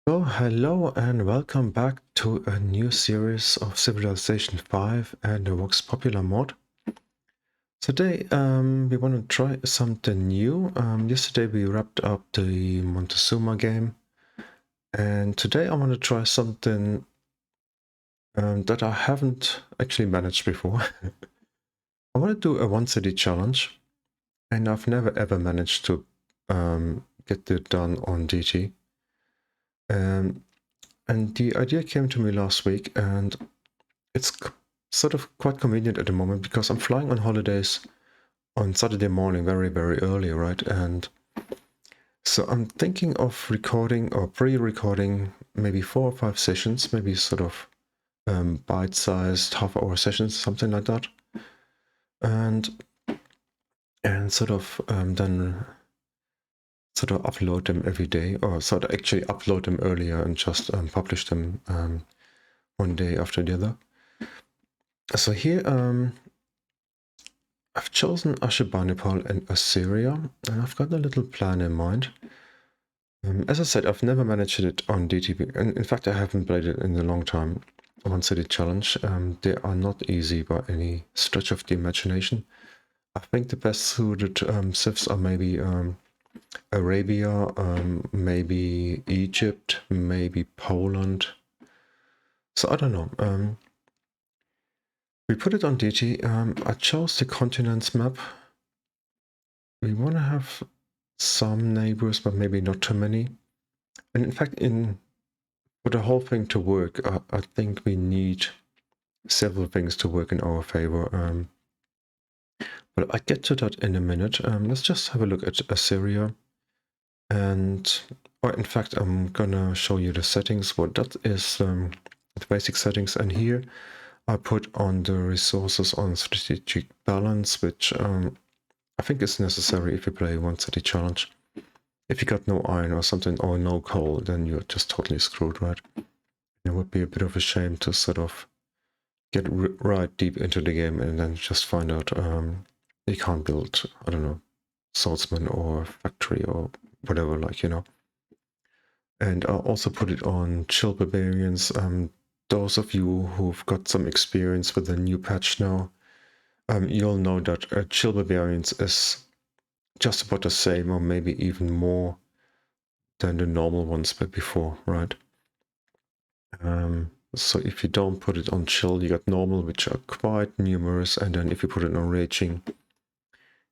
So, hello and welcome back to a new series of Civilization 5 and the VoxPopuli Mod. Today, we want to try something new. Yesterday we wrapped up the Montezuma game, and today I want to try something that I haven't actually managed before. I want to do a OneCityChallenge, and I've never ever managed to get it done on Deity. And the idea came to me last week, and it's sort of quite convenient at the moment because I'm flying on holidays on Saturday morning very, very early, right? And so I'm thinking of recording or pre-recording maybe 4 or 5 sessions, maybe sort of bite-sized half-hour sessions, something like that. And sort of then sort of upload them every day, or sort of actually upload them earlier and just publish them one day after the other. So here I've chosen Ashurbanipal and Assyria, and I've got a little plan in mind. As I said, I've never managed it on DTP, and in fact I haven't played it in a long time. OneCityChallenge, they are not easy by any stretch of the imagination. I think the best suited civs are maybe Arabia, maybe Egypt, maybe Poland. So I don't know. We put it on DT. I chose the continents map. We want to have some neighbors, but maybe not too many. And in fact, for the whole thing to work, I think we need several things to work in our favor. But I get to that in a minute. Let's just have a look at Assyria. Or in fact, I'm gonna show you the settings. What that is, the basic settings. And here I put on the resources on strategic balance, which I think is necessary if you play OneCityChallenge. If you got no iron or something, or no coal, then you're just totally screwed, right? It would be a bit of a shame to sort of get right deep into the game and then just find out you can't build, I don't know, swordsman or factory or whatever, like, you know. And I'll also put it on chill barbarians. Those of you who've got some experience with the new patch now, you'll know that chill barbarians is just about the same or maybe even more than the normal ones but before, right? So if you don't put it on chill, you got normal, which are quite numerous, and then if you put it on raging,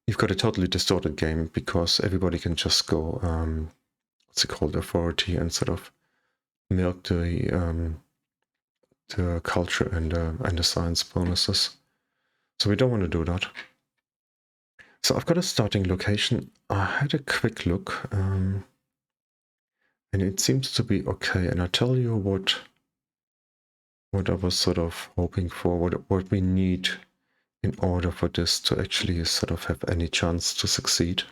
you've got a totally distorted game because everybody can just go, what's it called, authority, and sort of milk the culture and the science bonuses. So we don't want to do that. So I've got a starting location. I had a quick look, and it seems to be okay. And I'll tell you what I was sort of hoping for, what we need in order for this to actually sort of have any chance to succeed.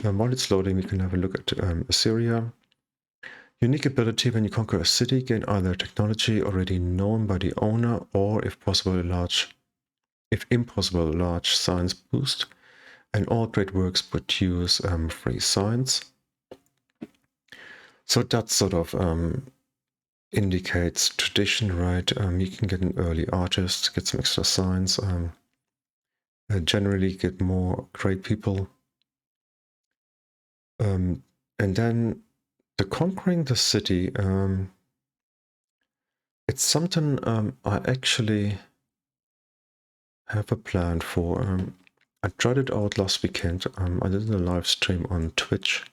While it's loading, we can have a look at Assyria. Unique ability: when you conquer a city, gain either technology already known by the owner or, if impossible, a large science boost. And all great works produce 3 science. So that sort of indicates tradition, right? You can get an early artist, get some extra science, generally get more great people. And then the conquering the city, it's something I actually have a plan for. I tried it out last weekend. I did a live stream on Twitch,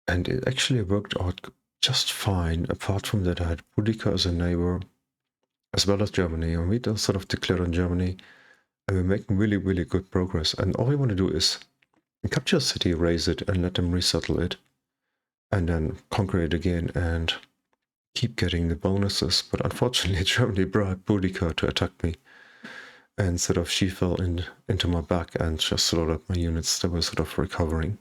and it actually worked out just fine, apart from that I had Boudica as a neighbor, as well as Germany, and we just sort of declared on Germany, and we're making really, really good progress. And all we want to do is capture a city, raise it, and let them resettle it, and then conquer it again, and keep getting the bonuses. But unfortunately, Germany bribed Boudica to attack me, and sort of she fell into my back and just slowed up my units that were sort of recovering.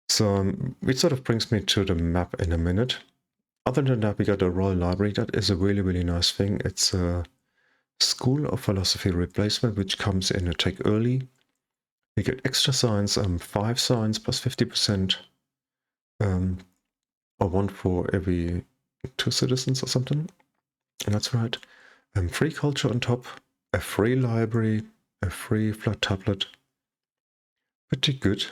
So which sort of brings me to the map in a minute. Other than that, we got a Royal Library. That is a really, really nice thing. It's a School of Philosophy replacement, which comes in a tech early. We get extra science, 5 science plus 50%. or 1 for every 2 citizens or something. And that's right. Free culture on top, a free library, a free flat tablet. Pretty good.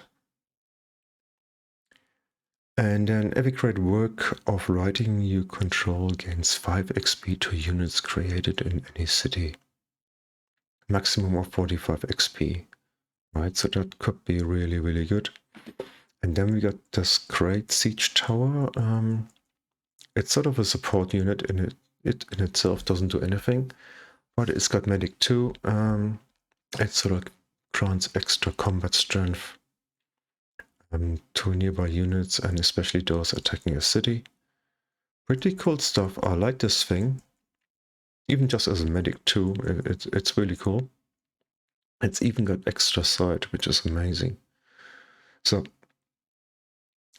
And then every great work of writing you control gains 5 XP to units created in any city. Maximum of 45 XP. Right, so that could be really, really good. And then we got this great siege tower. It's sort of a support unit in it. It in itself doesn't do anything, but it's got medic 2. It sort of grants extra combat strength to nearby units and especially those attacking a city. Pretty cool stuff. I like this thing. Even just as a medic 2, it's really cool. It's even got extra sight, which is amazing. So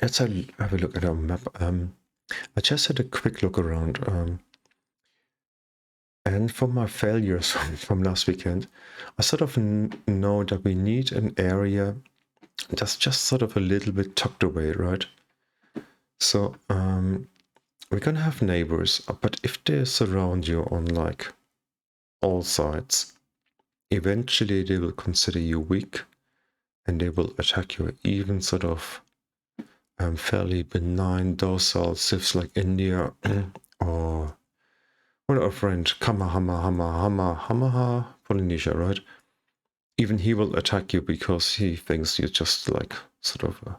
let's have a look at our map. I just had a quick look around. And from my failures from last weekend, I sort of know that we need an area that's just sort of a little bit tucked away, right? So we're gonna have neighbors, but if they surround you on like all sides, eventually they will consider you weak and they will attack you. Even sort of fairly benign, docile civs like India or our friend Kamahamaha Polynesia, right? Even he will attack you because he thinks you're just like sort of a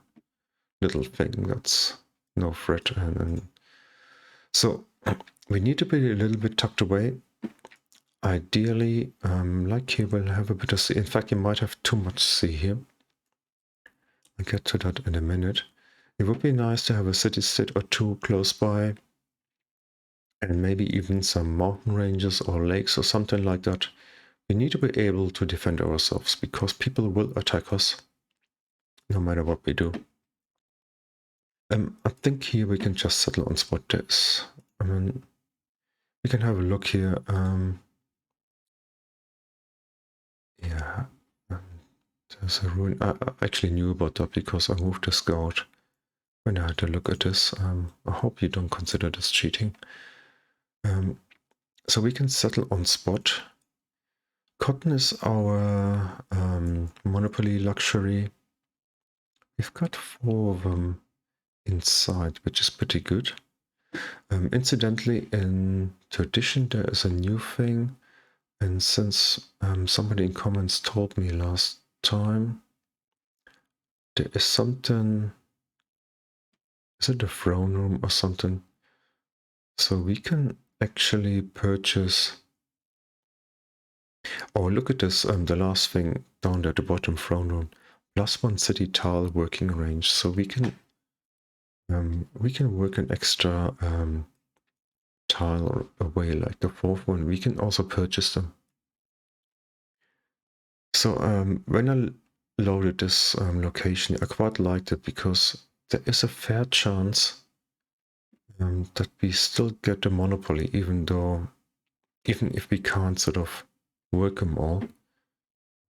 little thing that's no threat. And so we need to be a little bit tucked away. Ideally, like he will have a bit of sea. In fact, you might have too much sea here. I'll get to that in a minute. It would be nice to have a city-state or 2 close by. And maybe even some mountain ranges or lakes or something like that. We need to be able to defend ourselves because people will attack us no matter what we do. I think here we can just settle on spot this. I mean, we can have a look here. Yeah, there's a ruin. I actually knew about that because I moved the scout when I had a look at this. I hope you don't consider this cheating. So we can settle on spot. Cotton is our monopoly luxury. We've got 4 of them inside, which is pretty good. Incidentally, in tradition, there is a new thing. And since somebody in comments told me last time, there is something, is it a throne room or something? So we can actually purchase, oh look at this, the last thing down there at the bottom, throne room, +1 city tile working range. So we can work an extra tile away, like the 4th one. We can also purchase them. So when I loaded this location, I quite liked it because there is a fair chance that we still get the monopoly, even if we can't sort of work them all.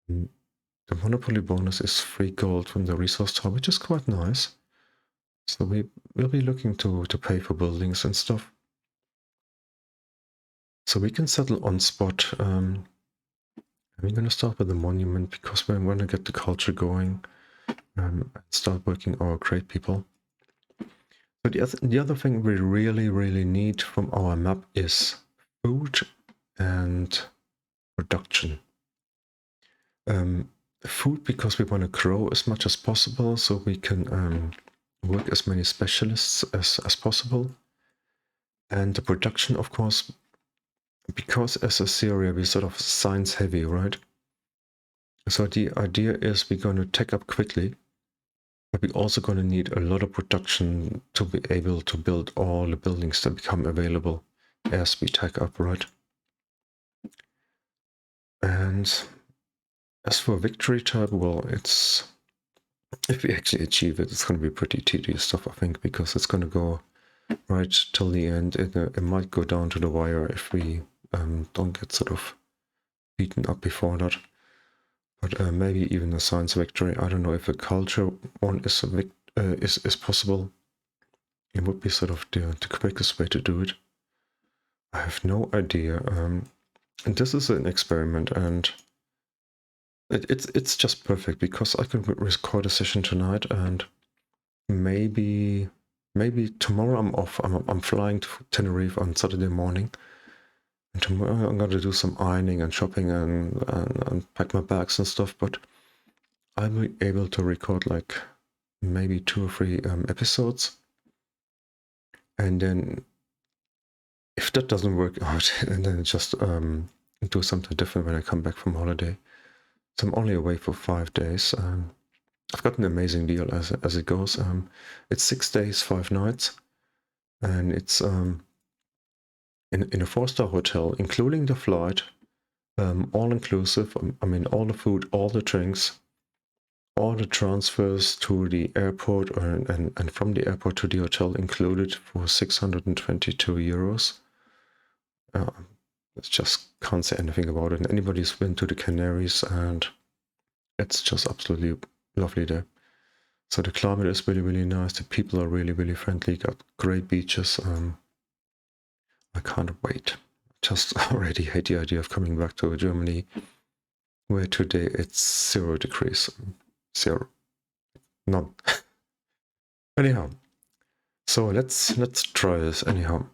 The monopoly bonus is 3 gold from the resource tower, which is quite nice. So we'll be looking to pay for buildings and stuff. So we can settle on spot. I'm going to start with the monument because we're going to get the culture going and start working our great people. So the other thing we really need from our map is food and production. Food because we want to grow as much as possible so we can work as many specialists as possible. And the production, of course, because as Assyria we're sort of science heavy, right? So the idea is we're going to tech up quickly, but we're also going to need a lot of production to be able to build all the buildings that become available as we tech up, right? And as for victory type, well, it's, if we actually achieve it, it's going to be pretty tedious stuff, I think, because it's going to go right till the end. It might go down to the wire if we don't get sort of beaten up before that. But maybe even a science victory. I don't know if a culture one is possible. it would be sort of the quickest way to do it. I have no idea. And this is an experiment, and it's just perfect because I can record a session tonight, and maybe tomorrow I'm off. I'm flying to Tenerife on Saturday morning, and tomorrow I'm gonna do some ironing and shopping and pack my bags and stuff. But I'll be able to record like maybe 2 or 3 episodes, and then if that doesn't work out, and then just do something different when I come back from holiday. So I'm only away for 5 days. I've got an amazing deal as it goes. It's 6 days, 5 nights, and it's in a 4-star hotel, including the flight, all inclusive. I mean, all the food, all the drinks, all the transfers to the airport, and from the airport to the hotel included for 622 euros. I just can't say anything about it. And anybody's been to the Canaries, and it's just absolutely lovely there. So the climate is really, really nice. The people are really, really friendly. Got great beaches. I can't wait. Just already hate the idea of coming back to Germany, where today it's 0 degrees. 0. None. Anyhow, so let's try this. Anyhow,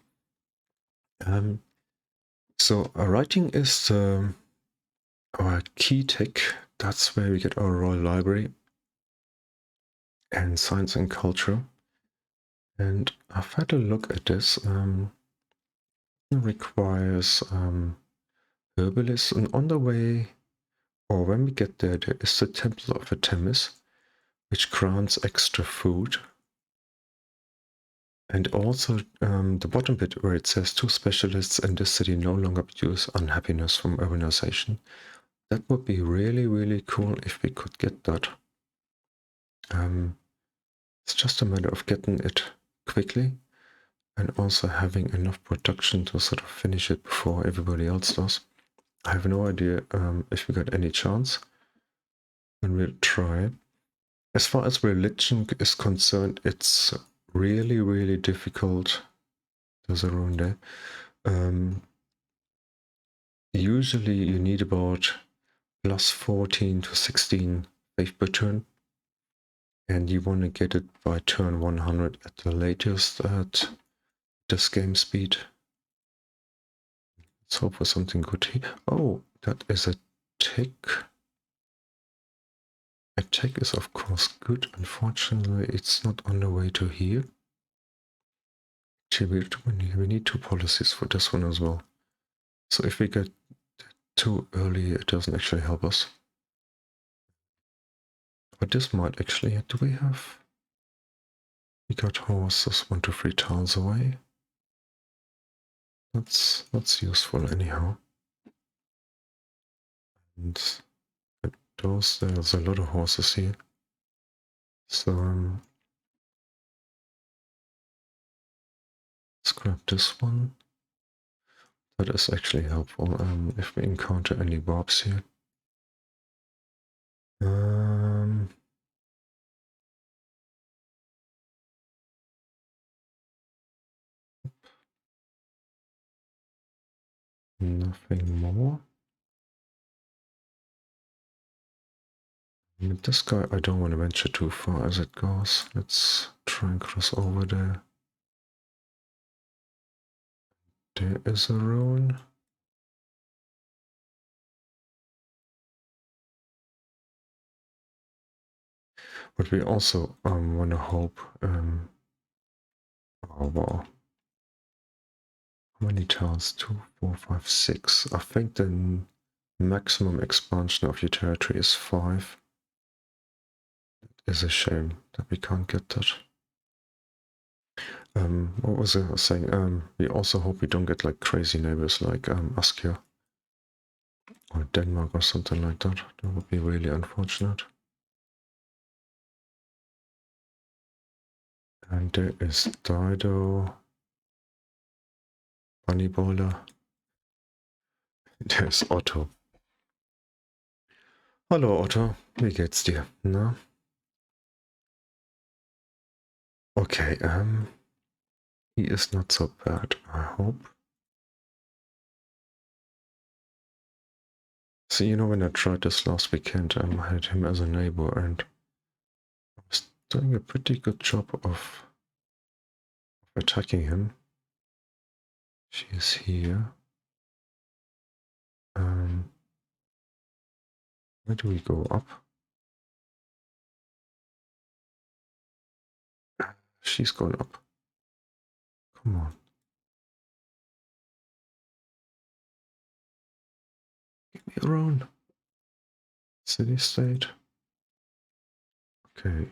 so writing is our key tech. That's where we get our Royal Library, and science and culture. And I've had a look at this. It requires herbalists, and on the way, or when we get there, there is the Temple of Artemis, which grants extra food. And also the bottom bit where it says 2 specialists in this city no longer produce unhappiness from urbanization. That would be really, really cool if we could get that. It's just a matter of getting it quickly and also having enough production to sort of finish it before everybody else does. I have no idea if we got any chance, and we'll try. As far as religion is concerned, it's really, really difficult. There's a rune there. Usually you need about plus 14 to 16 faith per turn, and you want to get it by turn 100 at the latest at this game speed. Let's hope for something good here. Oh, that is a tick. A tick is of course good. Unfortunately, it's not on the way to here. Actually, we need 2 policies for this one as well. So if we get too early, it doesn't actually help us. But this might actually, do we have? We got horses 1 to 3 tiles away. That's useful anyhow. And there's a lot of horses here. So let's grab this one. That is actually helpful if we encounter any bobs here. Nothing more. With this guy, I don't want to venture too far as it goes. Let's try and cross over there. There is a ruin. But we also want to hope. Oh wow. How many tiles? 2, 4, 5, 6. I think the maximum expansion of your territory is 5. It is a shame that we can't get that. What was I saying? We also hope we don't get like crazy neighbors like Assyria or Denmark or something like that. That would be really unfortunate. And there is Dido, Bunny Bowler. There's Otto. Hallo Otto, wie geht's dir? Na? Okay, He is not so bad, I hope. So, you know, when I tried this last weekend, I had him as a neighbor and I was doing a pretty good job of attacking him. She is here. Where do we go? Up? She's going up. Come on. Give me a run. City state. Okay.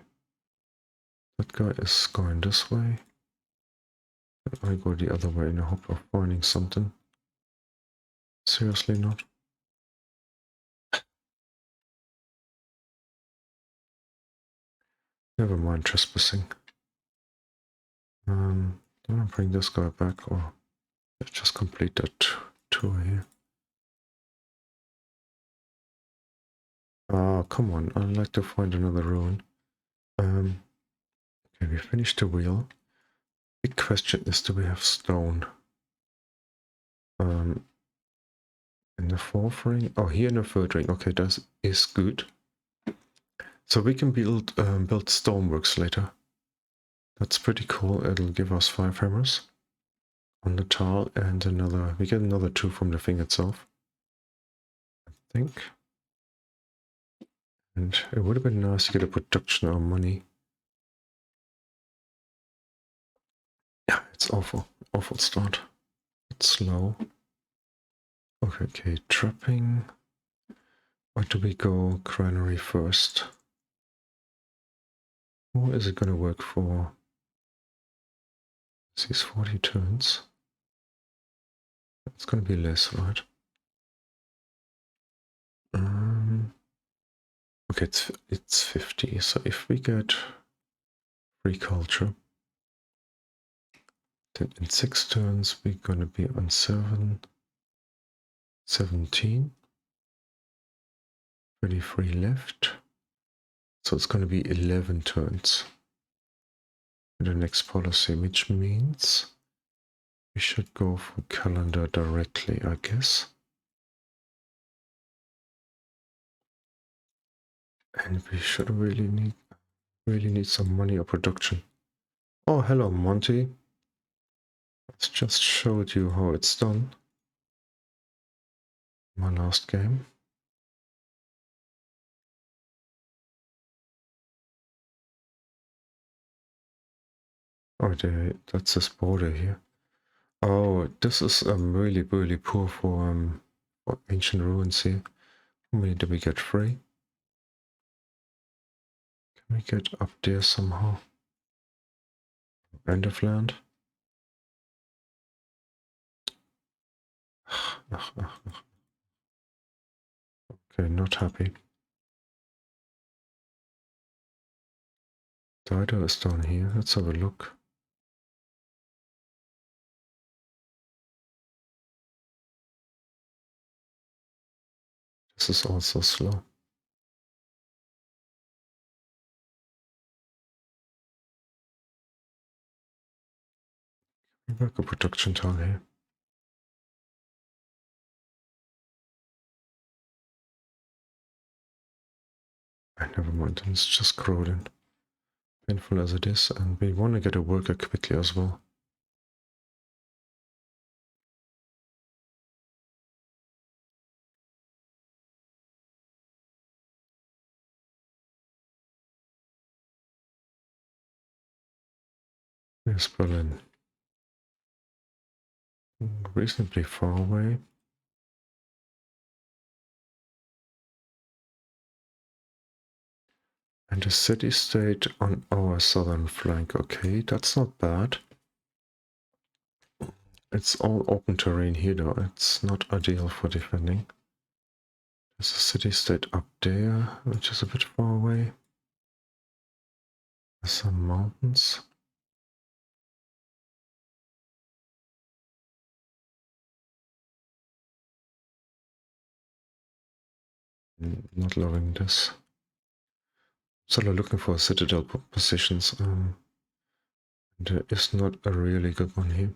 That guy is going this way. I go the other way in the hope of finding something. Seriously not. Never mind trespassing. I'm gonna bring this guy back, or let's just complete that tour here. Ah, come on, I'd like to find another ruin. Okay, we finished the wheel. Big question is, do we have stone? In the fourth ring? Oh, here in the third ring. Okay, that is good. So we can build stoneworks later. That's pretty cool. It'll give us 5 hammers on the tile and another. We get another 2 from the thing itself, I think. And it would have been nice to get a production on money. Yeah, it's awful. Awful start. It's slow. Okay, trapping. Or do we go granary first? Or is it going to work for these 40 turns? It's going to be less, right? Okay, it's 50. So if we get free culture, then in 6 turns we're going to be on 17. 33 left. So it's going to be 11 turns in the next policy, which means we should go for calendar directly, I guess. And we should really need some money or production. Oh, hello, Monty. Let's just showed you how it's done. My last game. Oh, that's this border here. Oh, this is really, really poor for ancient ruins here. How many do we get? 3? Can we get up there somehow? End of land? Okay, not happy. Deity is down here. Let's have a look. This is also slow. We work a production tile here. Never mind, it's just crawling. Painful as it is, and we want to get a worker quickly as well. Here's Berlin. Reasonably far away. And a city-state on our southern flank. Okay, that's not bad. It's all open terrain here though. It's not ideal for defending. There's a city-state up there, which is a bit far away. There's some mountains. Not loving this. So they're looking for citadel positions. There is not a really good one here.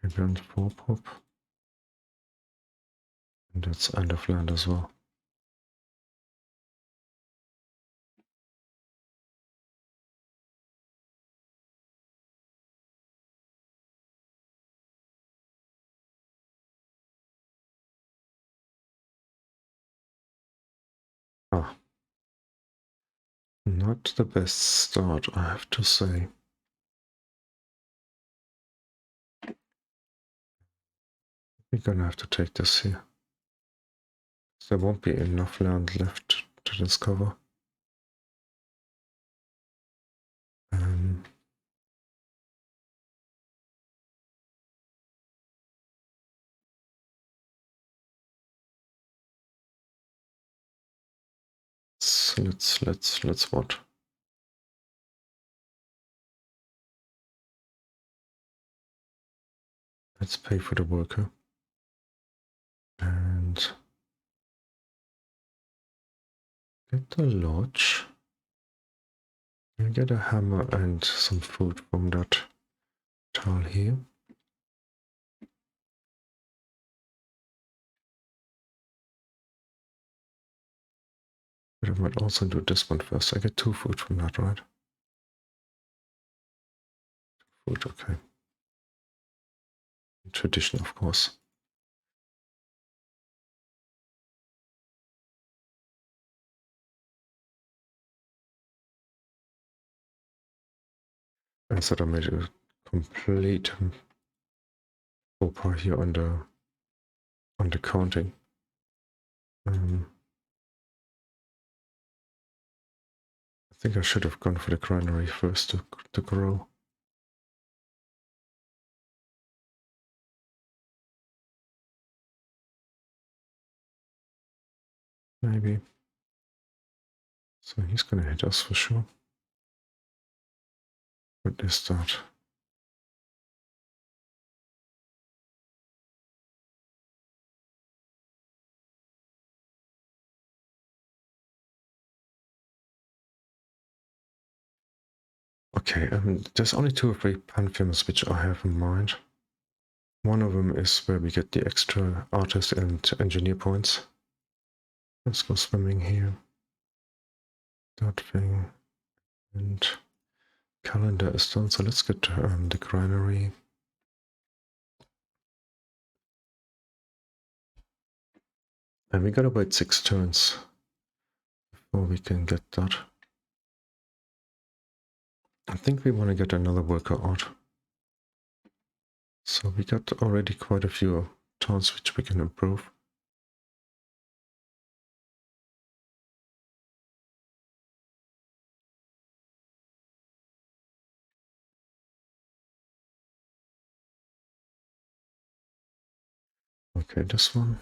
Okay, beyond 4 pop. And that's end of land as well. Ah, not the best start, I have to say. We're gonna have to take this here. There won't be enough land left to discover. Let's what? Let's pay for the worker. And get the lodge. And get a hammer and some food from that tile here. But I might also do this one first. I get 2 food from that, right? Food, okay. Tradition, of course. I thought I made a complete faux pas here on the counting. I think I should have gone for the granary first to grow. Maybe. So he's gonna hit us for sure. What is that? Okay, there's only 2 or 3 pantheons which I have in mind. One of them is where we get the extra artist and engineer points. Let's go swimming here. That thing. And calendar is done, so let's get the granary. And we gotta wait 6 turns before we can get that. I think we want to get another worker out. So we got already quite a few towns which we can improve. Okay, this one.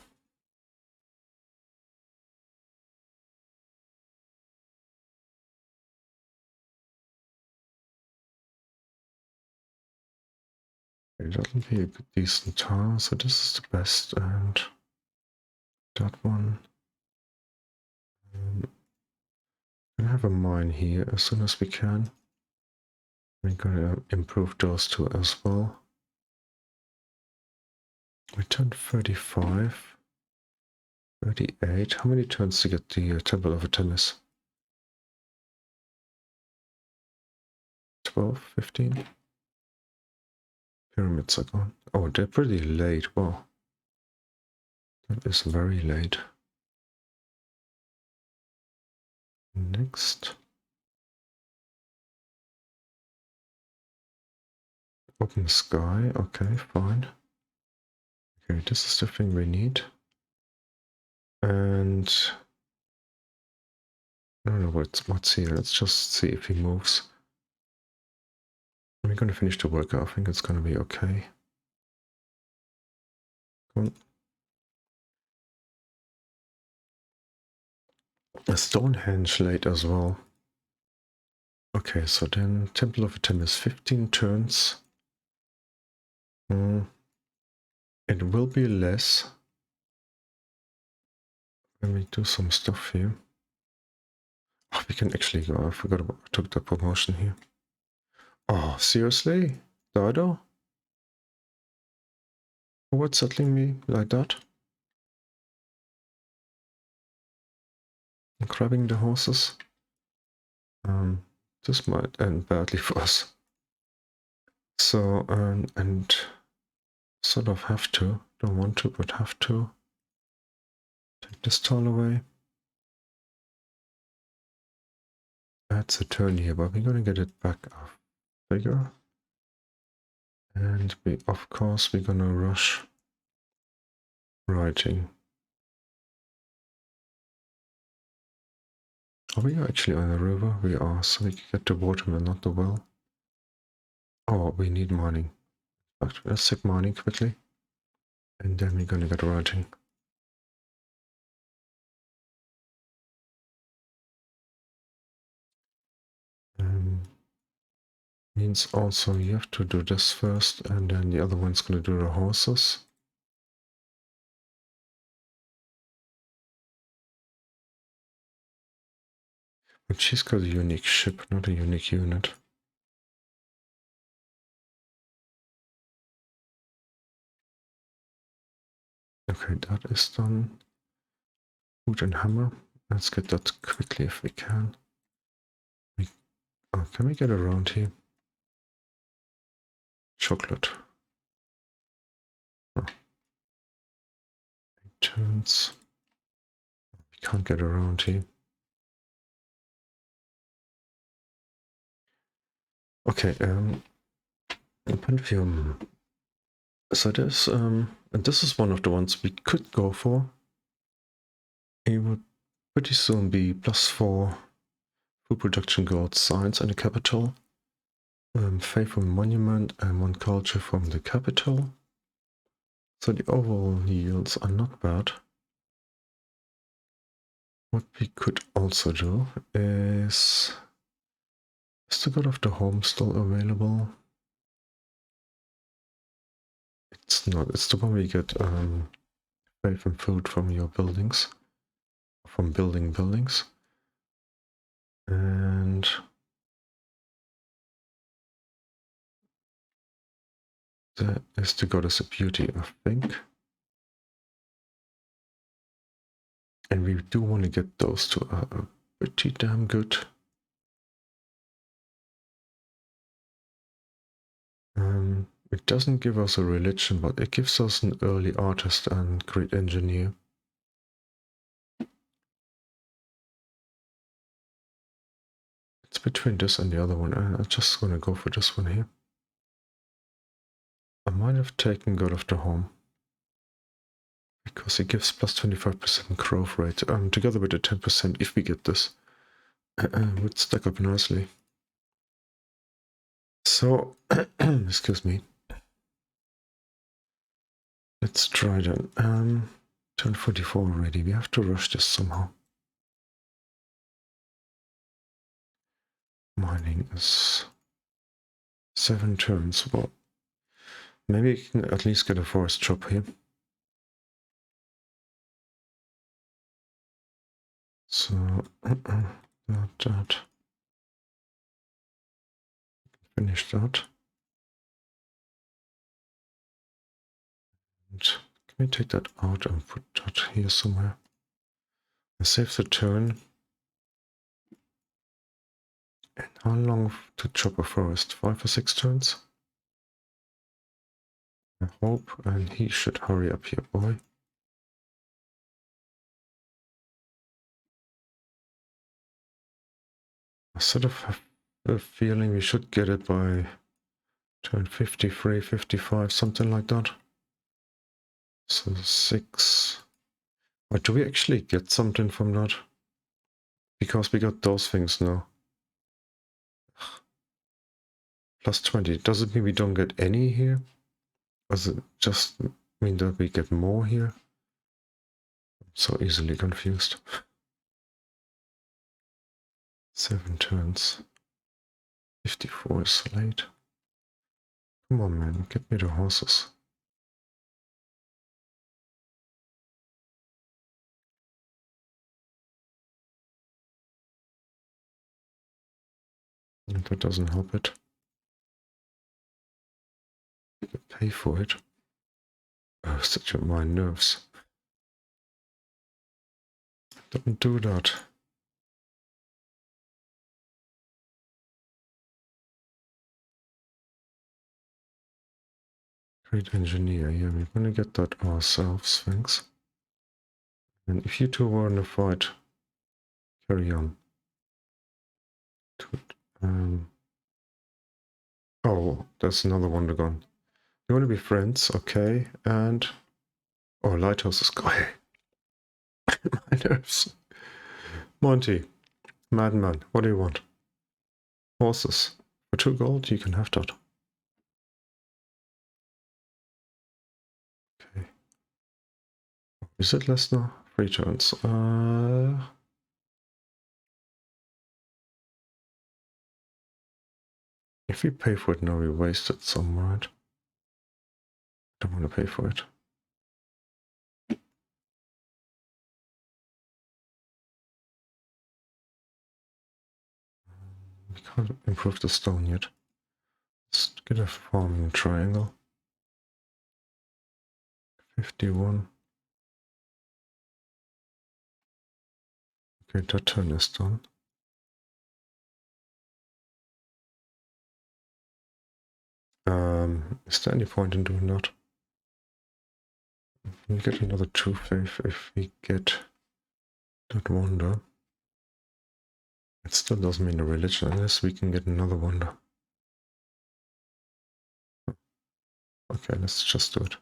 Okay, that'll be a decent town, so this is the best, and that one. We have a mine here as soon as we can. We're gonna improve those 2 as well. We turned 35, 38. How many turns to get the Temple of Artemis? 12, 15? Pyramids are gone. Oh, they're pretty late. Wow. That is very late. Next. Open sky. Okay, fine. Okay, this is the thing we need. And I don't know what's here. Let's just see if he moves. We're gonna finish the workout. I think it's gonna be okay. Come on. A Stonehenge late as well. Okay, so then Temple of Artemis 15 turns. It will be less. Let me do some stuff here. Oh, we can actually go. I forgot about I took the promotion here. Oh, seriously? Dido? What's settling me like that? I'm grabbing the horses. This might end badly for us. So, and sort of have to, don't want to, but have to take this tile away. That's a turn here, but we're gonna get it back up bigger. And we, of course, we're gonna rush writing. Are we actually on the river? We are, so we can get the water but not the well. Oh, we need mining. But let's take mining quickly. And then we're gonna get writing. Means also you have to do this first, and then the other one's gonna do the horses. But she's got a unique ship, not a unique unit. Okay, that is done. Wood and hammer. Let's get that quickly if we can. Oh, can we get around here? Chocolate. Oh. 8 turns. We can't get around here. Okay, Pantheon. So this, and this is one of the ones we could go for. It would pretty soon be +4 food production gold science in the capital. Faith from monument and 1 culture from the capital. So the overall yields are not bad. What we could also do is the God of the Home still available? It's not. It's the one we get faith and food from your buildings, from building buildings. And that is the Goddess of Beauty, I think. And we do want to get those to pretty damn good. It doesn't give us a religion, but it gives us an early artist and great engineer. It's between this and the other one. I'm just gonna go for this one here. I might have taken God of the Home because it gives +25% growth rate together with the 10% if we get this. Would stack up nicely. So, excuse me. Let's try that. Turn 44 already. We have to rush this somehow. Mining is 7 turns. Well, maybe we can at least get a forest chop here. So, that. Finish that. And can we take that out and put that here somewhere? I save the turn. And how long to chop a forest? 5 or 6 turns? I hope, and he should hurry up here, boy. I sort of have a feeling we should get it by turn 53, 55, something like that. So 6. Or do we actually get something from that? Because we got those things now. +20. Does it mean we don't get any here? Does it just mean that we get more here? I'm so easily confused. 7 turns. 54 is late. Come on, man. Get me the horses. And that doesn't help it. Pay for it. Oh, such a my nerves. Don't do that. Great engineer. Yeah, we're gonna get that ourselves, thanks. And if you two were in a fight, carry on. Oh, there's another wonder gone. You want to be friends, okay? And oh, lighthouse is going. My nerves. Monty, madman, what do you want? Horses. For 2 gold, you can have that. Okay. Is it less now? 3 turns. If we pay for it now, we wasted some, right? Don't want to pay for it. We can't improve the stone yet. Let's get a farming triangle. 51. Okay, that turn is done. Is there any point in doing that? We get another 2 faith if we get that wonder. It still doesn't mean a religion unless we can get another wonder. Okay, let's just do it.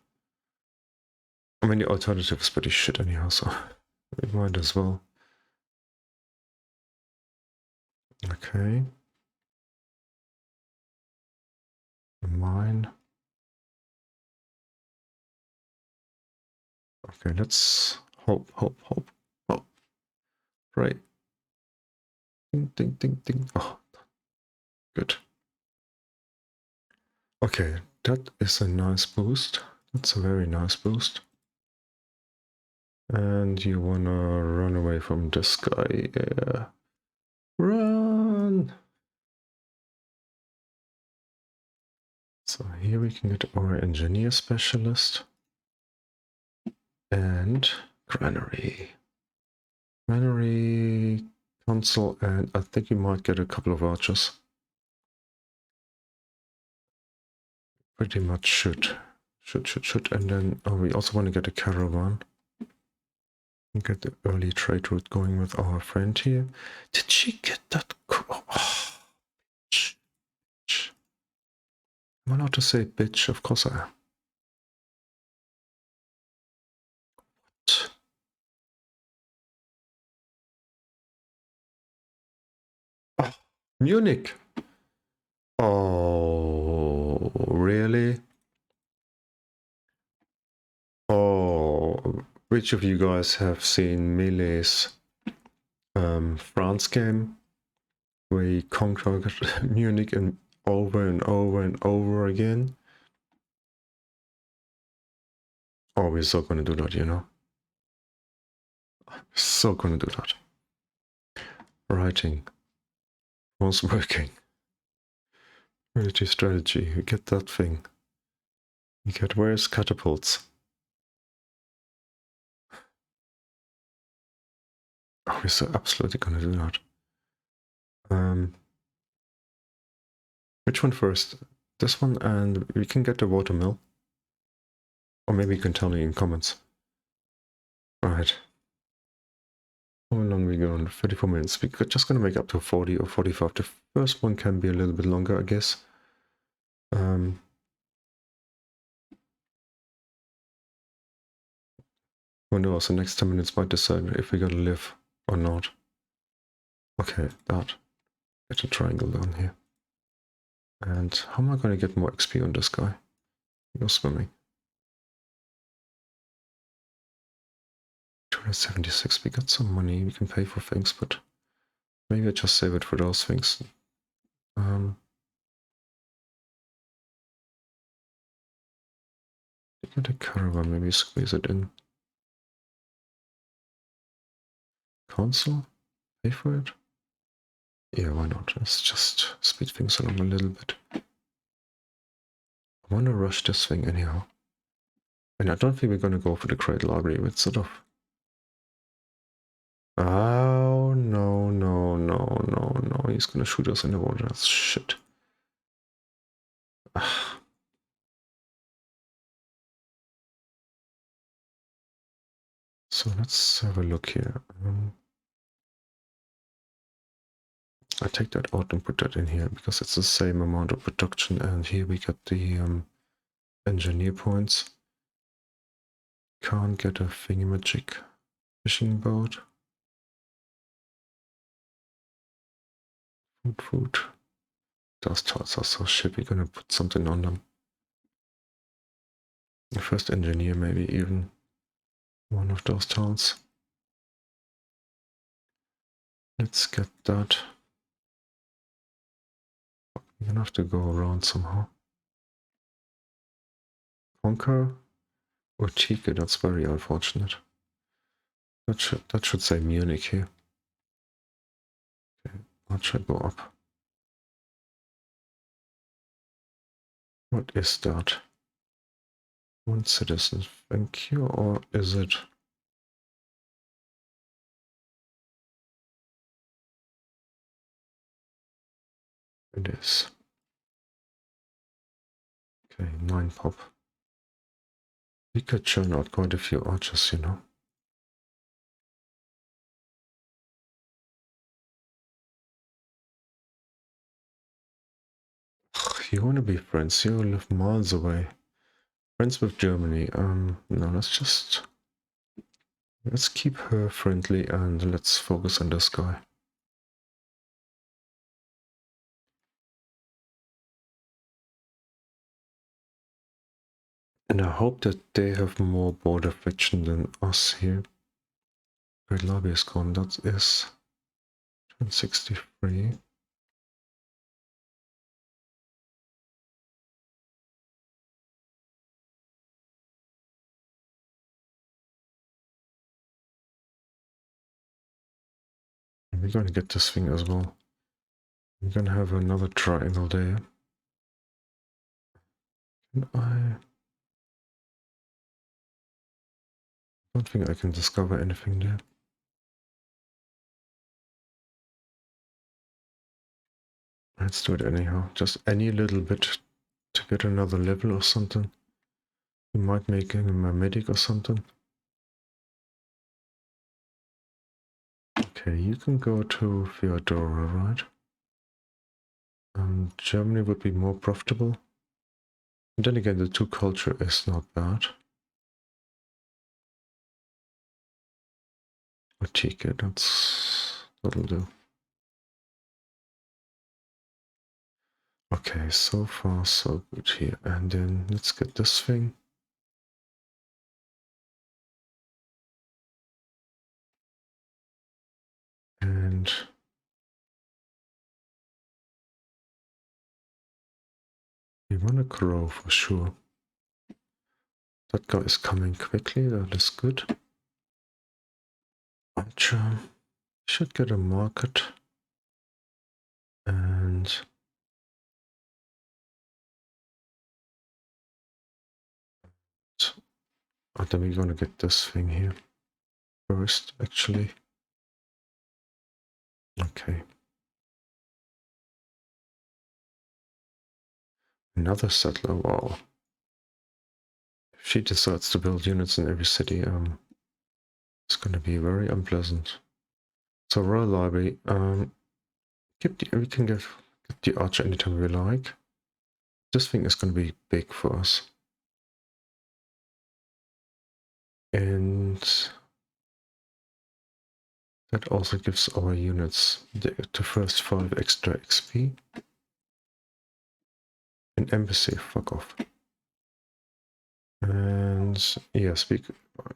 I mean, the alternative is pretty shit anyhow, so we might as well. Okay. Mine. Okay, let's hope. Pray. Ding, ding, ding, ding. Oh, good. Okay, that is a nice boost. That's a very nice boost. And you wanna run away from this guy. Yeah. Run! So here we can get our engineer specialist. And granary. Granary, console, and I think we might get a couple of archers. Pretty much should. And then we also want to get a caravan. And get the early trade route going with our friend here. Did she get that? Oh, bitch. Am I allowed to say bitch? Of course I am. What? Oh, Munich. Oh, really? Oh, which of you guys have seen Melee's France game, where he conquered Munich and over again? Oh, we're so gonna do that, you know? So gonna do that. Writing was working. Military strategy, you get that thing. You get where's catapults? Oh, we're so absolutely gonna do that. Which one first? This one, and we can get the watermill. Or maybe you can tell me in comments. Alright. How long are we going? 34 minutes. We're just gonna make up to 40 or 45. The first one can be a little bit longer, I guess. Who knows, the next 10 minutes might decide if we're gonna live or not. Okay, that. Get a triangle down here. And how am I gonna get more XP on this guy? Go swimming. 276, we got some money, we can pay for things, but maybe I just save it for those things. Get a caravan, maybe squeeze it in. Console? Pay for it? Yeah, why not? Let's just speed things along a little bit. I want to rush this thing anyhow. And I don't think we're going to go for the Great Library. It's sort of... Oh, no, no, no, no, no. He's going to shoot us in the water. That's shit. So let's have a look here. I take that out and put that in here because it's the same amount of production, and here we get the engineer points. Can't get a thingamajig fishing boat. Food. Those tiles are so shit, we're gonna put something on them. The first engineer, maybe even one of those tiles. Let's get that. We're gonna have to go around somehow. Conquer or Chike, that's very unfortunate. That should say Munich here. Okay, what should go up? What is that? One citizen, thank you, or is it? It is. Okay, 9 pop. We could churn out quite a few archers, you know. You want to be friends, you live miles away. Friends with Germany. No, let's keep her friendly and let's focus on this guy. And I hope that they have more border friction than us here. Great Lobby is gone, that is 1063. We're gonna get this thing as well. We're gonna have another triangle there. Can I don't think I can discover anything there. Let's do it anyhow. Just any little bit to get another level or something. We might make him a medic or something. Okay, you can go to Theodora, right? Germany would be more profitable. And then again, the 2 culture is not bad. Otike, that'll do. Okay, so far so good here. And then let's get this thing. And we want to grow for sure. That guy is coming quickly, that is good. Archer should get a market. And then we're gonna get this thing here first, actually. Okay. Another settler, wow. If she decides to build units in every city, it's gonna be very unpleasant. So Royal Library, we can get the archer anytime we like. This thing is gonna be big for us. And that also gives our units the first 5 extra XP. An embassy, fuck off. And yes,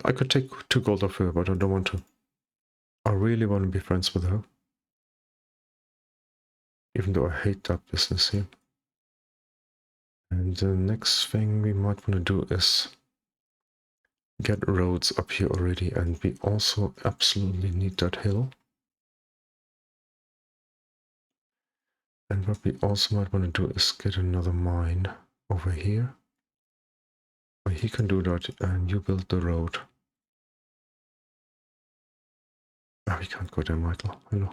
I could take 2 gold off her, but I don't want to. I really want to be friends with her. Even though I hate that business here. And the next thing we might want to do is get roads up here already, and we also absolutely need that hill. And what we also might want to do is get another mine over here. Well, he can do that and you build the road. Ah, we can't go there, Michael. Hello.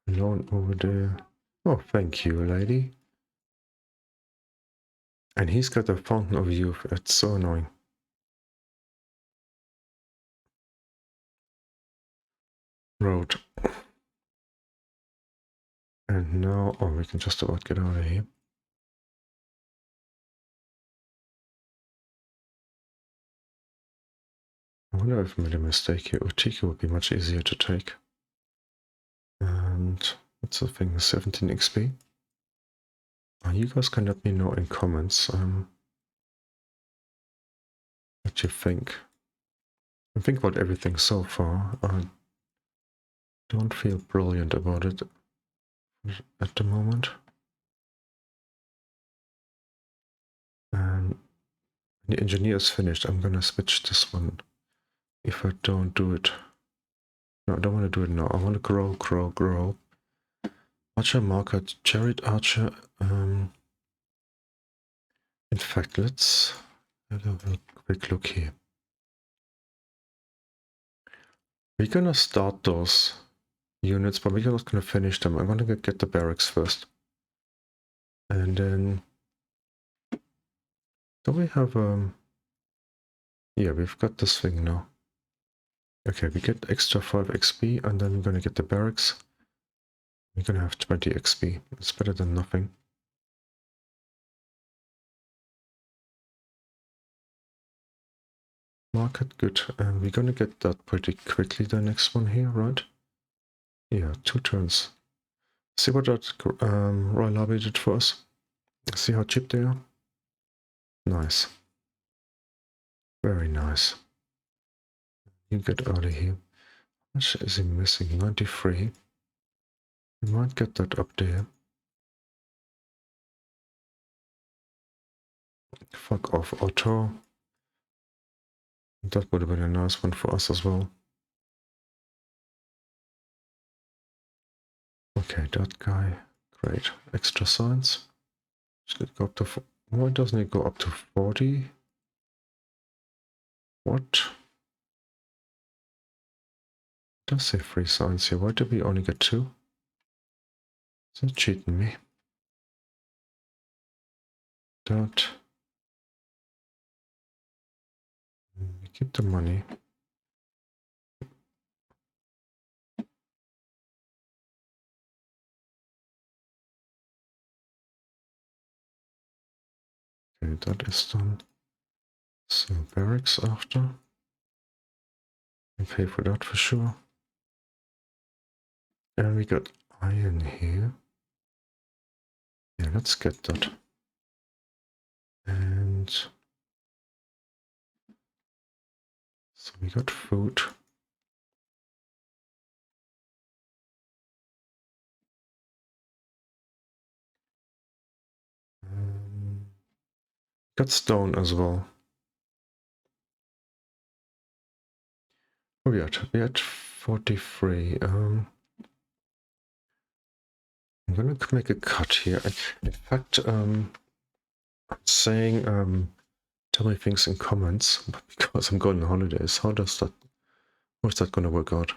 Alone over there. Oh, thank you, lady. And he's got a fountain of youth. It's so annoying. Road. And now, oh, we can just about get out of here. I wonder if I made a mistake here. Utiki would be much easier to take. And what's the thing? 17 XP. You guys can let me know in comments what you think. I think about everything so far. I don't feel brilliant about it at the moment. And the engineer is finished. I'm gonna switch this one if I don't do it. No, I don't want to do it now. I want to grow. Archer market, chariot archer. In fact, let's have a quick look here. We're gonna start those units, but we're not gonna finish them. I'm gonna get the barracks first. And then do we have yeah, we've got this thing now. Okay, we get extra 5 XP and then we're gonna get the barracks. We're gonna have 20 XP. It's better than nothing. Market, good. And we're gonna get that pretty quickly, the next one here, right? Yeah, 2 turns. See what that Royal Army did for us? See how cheap they are? Nice. Very nice. You get out of here. How much is he missing? 93. We might get that up there. Fuck off, Otto. That would have been a nice one for us as well. Okay, that guy. Great. Extra science. Should it go up to... Why doesn't it go up to 40? What? It does say 3 science here. Why did we only get 2? Is it cheating me? That. We keep the money. Okay, that is done. So barracks after. We pay for that for sure. And we got iron here. Yeah, let's get that. And so we got food. Got stone as well. Oh, we had 43. I'm gonna make a cut here. In fact, I'm saying tell me things in comments because I'm going on holidays. How is that gonna work out?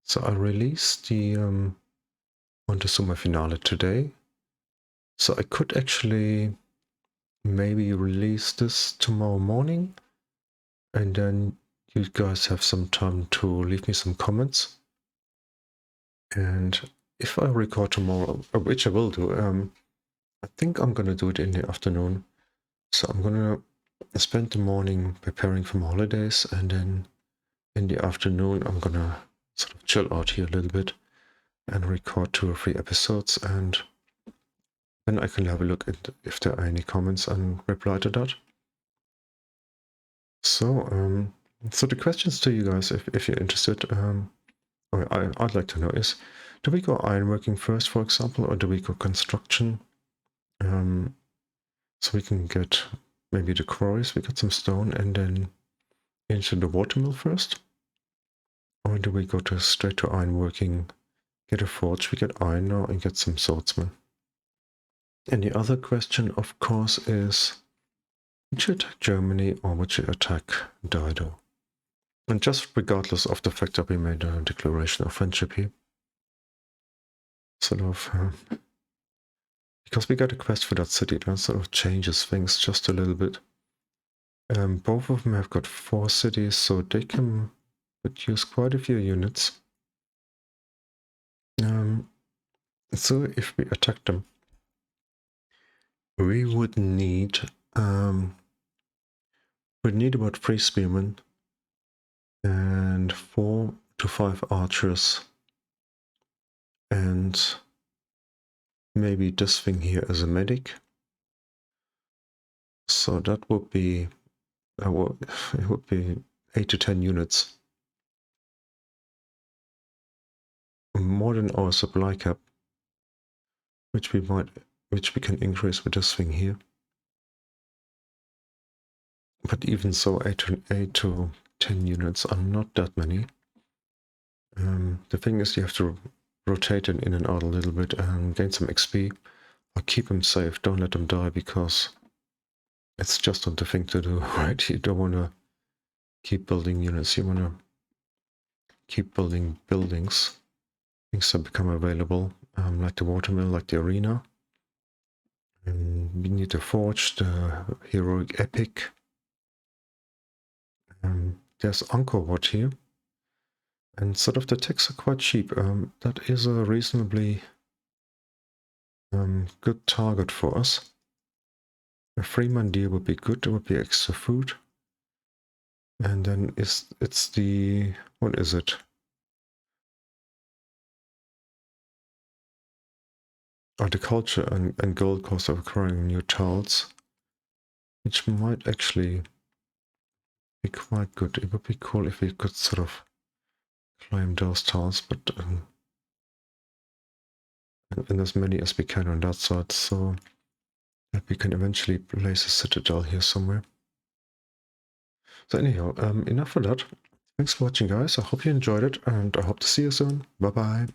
So I released the Montezuma finale today. So I could actually maybe release this tomorrow morning, and then you guys have some time to leave me some comments. And if I record tomorrow, which I will do, I think I'm gonna do it in the afternoon. So I'm gonna spend the morning preparing for my holidays, and then in the afternoon I'm gonna sort of chill out here a little bit and record 2 or 3 episodes, and then I can have a look at if there are any comments and reply to that. So, so the questions to you guys, if you're interested, I'd like to know is, do we go ironworking first, for example, or do we go construction? So we can get maybe the quarries, we got some stone, and then into the watermill first? Or do we go straight to ironworking, get a forge, we get iron now, and get some swordsmen? And the other question, of course, is would you attack Germany or would you attack Dido? And just regardless of the fact that we made a declaration of friendship here. Sort of, because we got a quest for that city, that sort of changes things just a little bit. Both of them have got 4 cities, so they can produce quite a few units. So if we attack them, we would need about 3 spearmen and 4 to 5 archers, and maybe this thing here as a medic. So that would be it would be 8 to 10 units, more than our supply cap, which we can increase with this thing here. But even so, 8 to 10 units are not that many. The thing is, you have to rotate them in and out a little bit and gain some XP, or keep them safe. Don't let them die, because it's just not the thing to do, right? You don't want to keep building units. You want to keep building buildings, things that become available, like the watermill, like the arena. And we need to forge the heroic epic. There's Angkor Wat here, and sort of the techs are quite cheap. That is a reasonably good target for us. A 3-man deal would be good. There would be extra food. And then it's the, what is it? Horticulture and gold cost of acquiring new tiles, which might actually be quite good. It would be cool if we could sort of claim those tiles, but and as many as we can on that side, so that we can eventually place a citadel here somewhere. So anyhow, enough for that. Thanks for watching, guys. I hope you enjoyed it, and I hope to see you soon. Bye bye.